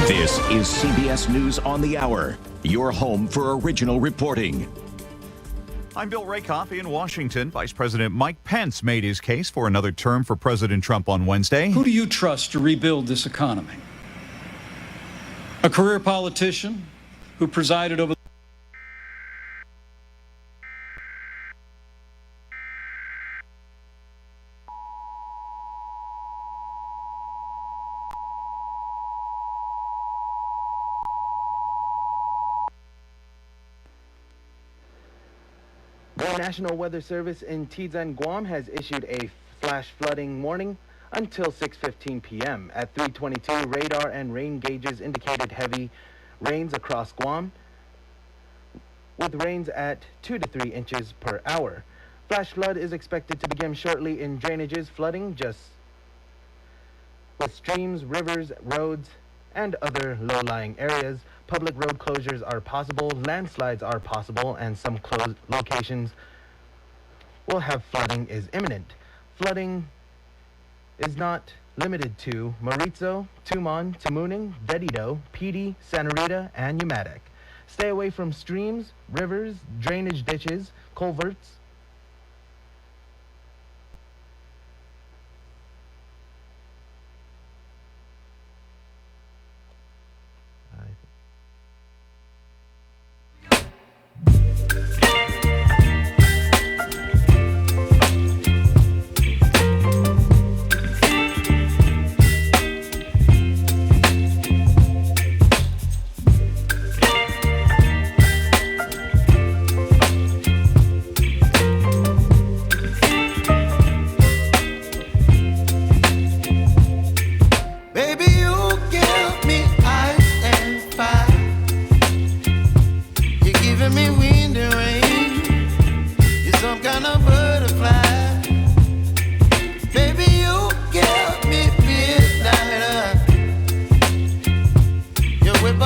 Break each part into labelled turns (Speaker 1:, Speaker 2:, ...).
Speaker 1: This is CBS News on the Hour, your home for original reporting.
Speaker 2: I'm Bill Rakoff in Washington. Vice President Mike Pence made his case for another term for President Trump on Wednesday.
Speaker 3: Who do you trust to rebuild this economy? A career politician who presided over
Speaker 4: The National Weather Service in Guam has issued a flash flooding warning until 6:15 p.m. At 3:22, radar and rain gauges indicated heavy rains across Guam, with rains at 2 to 3 inches per hour. Flash flood is expected to begin shortly in drainages, flooding just with streams, rivers, roads, and other low-lying areas. Public road closures are possible, landslides are possible, and some closed locations will have flooding is imminent. Flooding is not limited to Maritzo, Tumon, Tamuning, Dedido, Pidi, Santa Rita, and Umatic. Stay away from streams, rivers, drainage ditches, culverts,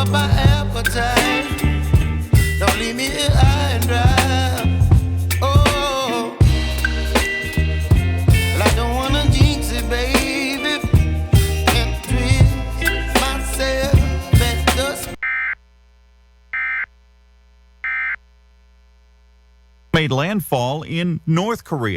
Speaker 5: my appetite. Don't leave me here high and dry. Oh, well, I don't wanna jinx it, baby, and twist myself at the
Speaker 2: made landfall in North Korea.